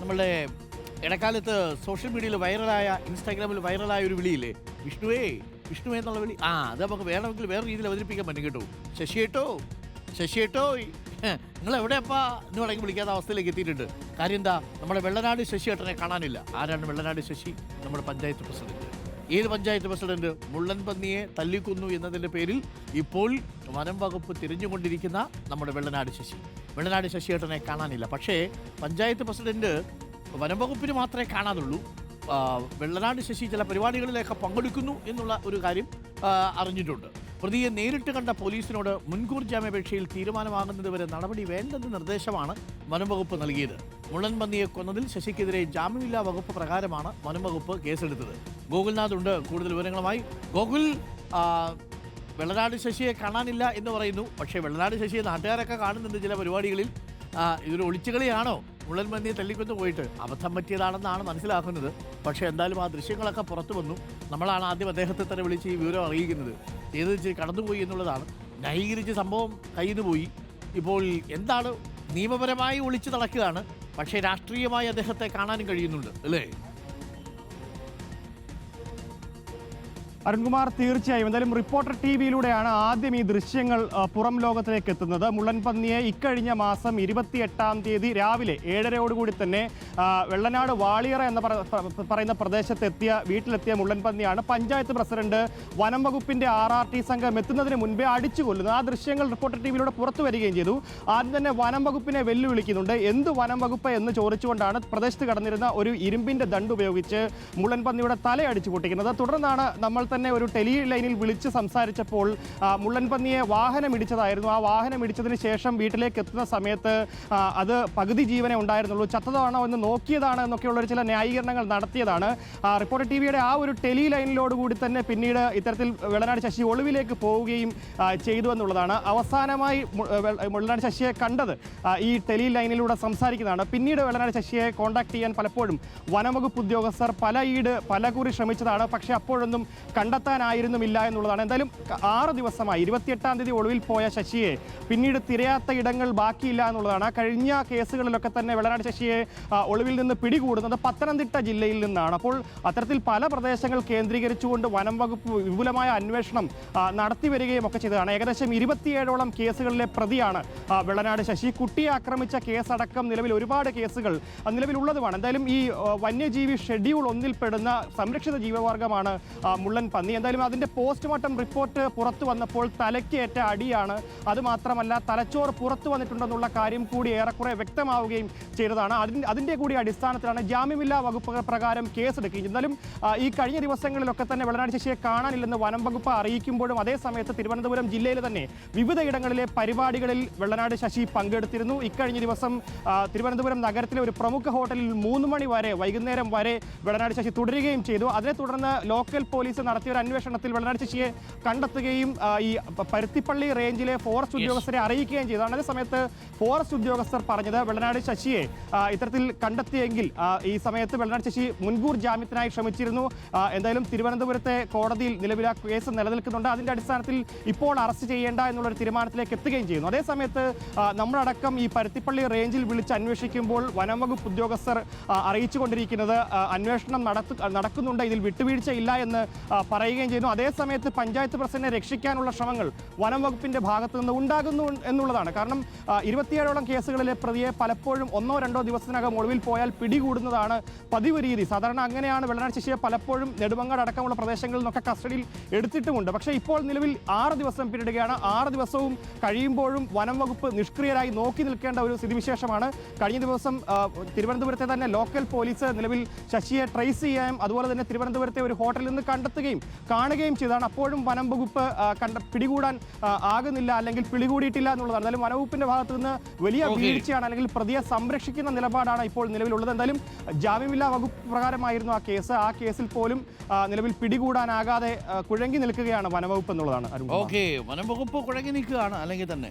നമ്മളുടെ ഇടക്കാലത്ത് സോഷ്യൽ മീഡിയയിൽ വൈറലായ ഇൻസ്റ്റാഗ്രാമിൽ വൈറലായ ഒരു വിളിയില്ലേ, വിഷ്ണുവേ വിഷ്ണുവേ എന്നുള്ള വിളി. അത് നമുക്ക് വേണമെങ്കിൽ വേറെ രീതിയിൽ അവതരിപ്പിക്കാൻ പറ്റും കേട്ടോ. ശശിയേട്ടോ ശശിയേട്ടോ നിങ്ങൾ എവിടെയപ്പാ എന്ന് വേണമെങ്കിൽ വിളിക്കാത്ത അവസ്ഥയിലേക്ക് എത്തിയിട്ടുണ്ട്. കാര്യം എന്താ, നമ്മുടെ വെള്ളനാട് ശശിയേട്ടനെ കാണാനില്ല. ആരാണ് വെള്ളനാട് ശശി? നമ്മുടെ പഞ്ചായത്ത് പ്രസിഡന്റ്. ഏത് പഞ്ചായത്ത് പ്രസിഡന്റ്? മുള്ളൻ പന്നിയെ തല്ലിക്കൊന്നു എന്നതിൻ്റെ പേരിൽ ഇപ്പോൾ വനം വകുപ്പ് തിരിഞ്ഞുകൊണ്ടിരിക്കുന്ന നമ്മുടെ വെള്ളനാട് ശശി. വെള്ളനാട് ശശിയേട്ടനെ കാണാനില്ല. പക്ഷേ പഞ്ചായത്ത് പ്രസിഡന്റ് വനം വകുപ്പിന് മാത്രമേ കാണാനുള്ളൂ. വെള്ളനാട് ശശി ചില പരിപാടികളിലൊക്കെ പങ്കെടുക്കുന്നു എന്നുള്ള ഒരു കാര്യം അറിഞ്ഞിട്ടുണ്ട്. പ്രതിയെ നേരിട്ട് കണ്ട പോലീസിനോട് മുൻകൂർ ജാമ്യാപേക്ഷയിൽ തീരുമാനമാകുന്നതുവരെ നടപടി വേണ്ടെന്ന നിർദ്ദേശമാണ് വനം വകുപ്പ് നൽകിയത്. മുള്ളൻ പന്നിയെ കൊന്നതിൽ ശശിക്കെതിരെ ജാമ്യമില്ലാ വകുപ്പ് പ്രകാരമാണ് വനം വകുപ്പ് കേസെടുത്തത്. ഗോകുൽനാഥ് ഉണ്ട് കൂടുതൽ വിവരങ്ങളുമായി. ഗോകുൽ, വെള്ളനാട് ശശിയെ കാണാനില്ല എന്ന് പറയുന്നു. പക്ഷേ വെള്ളനാട് ശശിയെ നാട്ടുകാരൊക്കെ കാണുന്നുണ്ട് ചില പരിപാടികളിൽ. ഇതൊരു ഒളിച്ചുകളിയാണോ? മുള്ളൻ പന്നിയെ തല്ലിക്കൊന്നു പോയിട്ട് അബദ്ധം പറ്റിയതാണെന്നാണ് മനസ്സിലാക്കുന്നത്. പക്ഷേ എന്തായാലും ആ ദൃശ്യങ്ങളൊക്കെ പുറത്തു വന്നു. നമ്മളാണ് ആദ്യം അദ്ദേഹത്തെ തന്നെ വിളിച്ച് ഈ വിവരം അറിയിക്കുന്നത്. ചെയ്ത് കടന്നുപോയി എന്നുള്ളതാണ്. ന്യായീകരിച്ച് സംഭവം കയ്യിൽ നിന്ന് പോയി. ഇപ്പോൾ എന്താണ്, നിയമപരമായി ഒളിച്ചു നടക്കുകയാണ്. പക്ഷേ രാഷ്ട്രീയമായി അദ്ദേഹത്തെ കാണാനും കഴിയുന്നുണ്ട് അല്ലേ? അരുൺകുമാർ, തീർച്ചയായും എന്തായാലും റിപ്പോർട്ടർ ടിവിയിലൂടെയാണ് ആദ്യം ഈ ദൃശ്യങ്ങൾ പുറം ലോകത്തിലേക്ക് എത്തുന്നത്. മുള്ളൻ പന്നിയെ ഇക്കഴിഞ്ഞ മാസം 28-ാം തീയതി രാവിലെ 7:30 തന്നെ വെള്ളനാട് വാളിയറ എന്ന് പറയുന്ന പ്രദേശത്തെത്തിയ വീട്ടിലെത്തിയ മുള്ളൻ പന്നിയാണ് പഞ്ചായത്ത് പ്രസിഡന്റ് വനം വകുപ്പിന്റെ RRT സംഘം എത്തുന്നതിന് മുൻപേ അടിച്ചു കൊല്ലുന്നത്. ആ ദൃശ്യങ്ങൾ റിപ്പോർട്ടർ ടിവിയിലൂടെ പുറത്തു വരികയും ചെയ്തു. ആദ്യം തന്നെ വനം വകുപ്പിനെ വെല്ലുവിളിക്കുന്നുണ്ട്. എന്ത് വനം വകുപ്പ് എന്ന് ചോദിച്ചുകൊണ്ടാണ് പ്രദേശത്ത് കടന്നിരുന്ന ഒരു ഇരുമ്പിന്റെ ദണ്ട് ഉപയോഗിച്ച് മുള്ളൻ പന്നിയുടെ തലയടിച്ചു പൊട്ടിക്കുന്നത്. തുടർന്നാണ് നമ്മൾ തന്നെ ഒരു ടെലി ലൈനിൽ വിളിച്ച് സംസാരിച്ചപ്പോൾ മുള്ളൻ പന്നിയെ വാഹനം ഇടിച്ചതായിരുന്നു. ആ വാഹനം ഇടിച്ചതിന് ശേഷം വീട്ടിലേക്ക് എത്തുന്ന സമയത്ത് അത് പകുതി ജീവനെ ഉണ്ടായിരുന്നുള്ളൂ, ചത്തതാണോ എന്ന് നോക്കിയതാണ് എന്നൊക്കെയുള്ള ചില ന്യായീകരണങ്ങൾ നടത്തിയതാണ്. റിപ്പോർട്ടർ ടിവിയുടെ ആ ഒരു ടെലി ലൈനിലോടുകൂടി തന്നെ പിന്നീട് ഇത്തരത്തിൽ വെള്ളനാട് ശശി ഒളിവിലേക്ക് പോവുകയും ചെയ്തു എന്നുള്ളതാണ്. അവസാനമായി വെള്ളനാട് ശശിയെ കണ്ടത് ഈ ടെലി ലൈനിലൂടെ സംസാരിക്കുന്നതാണ്. പിന്നീട് വെള്ളനാട് ശശിയെ കോൺടാക്ട് ചെയ്യാൻ പലപ്പോഴും വനംവകുപ്പ് ഉദ്യോഗസ്ഥർ പലകുറി ശ്രമിച്ചതാണ്. പക്ഷേ അപ്പോഴൊന്നും കണ്ടെത്താനായിരുന്നുമില്ല എന്നുള്ളതാണ്. എന്തായാലും 6 ദിവസമായി 28-ാം തീയതി ഒളിവിൽ പോയ ശശിയെ പിന്നീട് തിരയാത്ത ഇടങ്ങൾ ബാക്കിയില്ല എന്നുള്ളതാണ്. കഴിഞ്ഞ കേസുകളിലൊക്കെ തന്നെ വെള്ളനാട് ശശിയെ ഒളിവിൽ നിന്ന് പിടികൂടുന്നത് പത്തനംതിട്ട ജില്ലയിൽ നിന്നാണ്. അപ്പോൾ അത്തരത്തിൽ പല പ്രദേശങ്ങൾ കേന്ദ്രീകരിച്ചുകൊണ്ട് വനം വകുപ്പ് വിപുലമായ അന്വേഷണം നടത്തി വരികയും ഒക്കെ ചെയ്തതാണ്. ഏകദേശം 27ഓളം കേസുകളിലെ പ്രതിയാണ് വെള്ളനാട് ശശി. കുട്ടിയെ ആക്രമിച്ച കേസടക്കം നിലവിൽ ഒരുപാട് കേസുകൾ നിലവിലുള്ളതുമാണ്. എന്തായാലും ഈ വന്യജീവി ഷെഡ്യൂൾ 1-ൽ പെടുന്ന സംരക്ഷിത ജീവവർഗമാണ് മുള്ളൻ പന്നി. എന്തായാലും അതിൻ്റെ പോസ്റ്റ്മോർട്ടം റിപ്പോർട്ട് പുറത്തു വന്നപ്പോൾ തലയ്ക്കേറ്റ അടിയാണ്. അതുമാത്രമല്ല തലച്ചോറ് പുറത്തു വന്നിട്ടുണ്ടെന്നുള്ള കാര്യം കൂടി ഏറെക്കുറെ വ്യക്തമാവുകയും ചെയ്തതാണ്. അതിൻ്റെ കൂടി അടിസ്ഥാനത്തിലാണ് ജാമ്യമില്ലാ വകുപ്പ് പ്രകാരം കേസെടുക്കുകയും. എന്നാലും ഈ കഴിഞ്ഞ ദിവസങ്ങളിലൊക്കെ തന്നെ വെള്ളനാട് ശശിയെ കാണാനില്ലെന്ന് വനം വകുപ്പ് അറിയിക്കുമ്പോഴും അതേ സമയത്ത് തിരുവനന്തപുരം ജില്ലയിൽ തന്നെ വിവിധ ഇടങ്ങളിലെ പരിപാടികളിൽ വെള്ളനാട് ശശി പങ്കെടുത്തിരുന്നു. ഇക്കഴിഞ്ഞ ദിവസം തിരുവനന്തപുരം നഗരത്തിലെ ഒരു പ്രമുഖ ഹോട്ടലിൽ 3 മണി വരെ വൈകുന്നേരം വരെ വെള്ളനാട് ശശി തുടരുകയും ചെയ്തു. അതിനെ തുടർന്ന് ലോക്കൽ പോലീസ് നടത്തിയ ഒരു അന്വേഷണത്തിൽ വെള്ളനാട് ശശിയെ കണ്ടെത്തുകയും ഈ പരുത്തിപ്പള്ളി റേഞ്ചിലെ ഫോറസ്റ്റ് ഉദ്യോഗസ്ഥരെ അറിയിക്കുകയും ചെയ്തതാണ്. അതേ സമയത്ത് ഫോറസ്റ്റ് ഉദ്യോഗസ്ഥർ പറഞ്ഞത് വെള്ളനാട് ശശിയെ ഇത്തരത്തിൽ കണ്ടെത്തിയെങ്കിൽ ഈ സമയത്ത് വെള്ളനാട് ശശി മുൻകൂർ ജാമ്യത്തിനായി ശ്രമിച്ചിരുന്നു. എന്തായാലും തിരുവനന്തപുരത്തെ കോടതിയിൽ നിലവിൽ ആ കേസ് നിലനിൽക്കുന്നുണ്ട്. അതിൻ്റെ അടിസ്ഥാനത്തിൽ ഇപ്പോൾ അറസ്റ്റ് ചെയ്യേണ്ട എന്നുള്ളൊരു തീരുമാനത്തിലേക്ക് എത്തുകയും ചെയ്യുന്നു. അതേ സമയത്ത് നമ്മളടക്കം ഈ പരുത്തിപ്പള്ളി റേഞ്ചിൽ വിളിച്ച് അന്വേഷിക്കുമ്പോൾ വനം വകുപ്പ് ഉദ്യോഗസ്ഥർ അറിയിച്ചുകൊണ്ടിരിക്കുന്നത് അന്വേഷണം നടക്കുന്നുണ്ട്, ഇതിൽ വിട്ടുവീഴ്ചയില്ല എന്ന് പറയുകയും ചെയ്യുന്നു. അതേസമയത്ത് പഞ്ചായത്ത് പ്രസിഡന്റിനെ രക്ഷിക്കാനുള്ള ശ്രമങ്ങൾ വനം വകുപ്പിന്റെ ഭാഗത്തു നിന്ന് ഉണ്ടാകുന്നു എന്നുള്ളതാണ്. കാരണം 27ഓളം കേസുകളിലെ പ്രതിയെ പലപ്പോഴും 1-2 ദിവസത്തിനകം ഒളിവിൽ പോയാൽ പിടികൂടുന്നതാണ് പതിവ് രീതി. സാധാരണ അങ്ങനെയാണ് വെള്ളനാട് ശശിയെ പലപ്പോഴും നെടുമങ്ങാട് അടക്കമുള്ള പ്രദേശങ്ങളിൽ നിന്നൊക്കെ കസ്റ്റഡിയിൽ എടുത്തിട്ടുമുണ്ട്. പക്ഷേ ഇപ്പോൾ നിലവിൽ 6 ദിവസം പിന്നിടുകയാണ്. 6 ദിവസവും കഴിയുമ്പോഴും വനം വകുപ്പ് നിഷ്ക്രിയരായി നോക്കി നിൽക്കേണ്ട ഒരു സ്ഥിതിവിശേഷമാണ്. കഴിഞ്ഞ ദിവസം തിരുവനന്തപുരത്തെ തന്നെ ലോക്കൽ പോലീസ് നിലവിൽ ശശിയെ ട്രേസ് ചെയ്യാനും അതുപോലെ തന്നെ തിരുവനന്തപുരത്തെ ഒരു ഹോട്ടലിൽ നിന്ന് കാണുകയും ചെയ്തതാണ്. അപ്പോഴും വനം വകുപ്പ് പിടികൂടാൻ ആകുന്നില്ല, അല്ലെങ്കിൽ പിടികൂടിയിട്ടില്ല എന്നുള്ളതാണ്. എന്തായാലും വനവകുപ്പിന്റെ ഭാഗത്തു നിന്ന് വലിയ വീഴ്ചയാണ്, അല്ലെങ്കിൽ പ്രതിയെ സംരക്ഷിക്കുന്ന നിലപാടാണ് ഇപ്പോൾ നിലവിലുള്ളത്. എന്തായാലും ജാമ്യമില്ലാ വകുപ്പ് പ്രകാരമായിരുന്നു ആ കേസ്. ആ കേസിൽ പോലും നിലവിൽ പിടികൂടാനാകാതെ കുഴങ്ങി നിൽക്കുകയാണ് വനംവകുപ്പ് എന്നുള്ളതാണ്. വനം വകുപ്പ് കുഴങ്ങി നിൽക്കുകയാണ് അല്ലെങ്കിൽ തന്നെ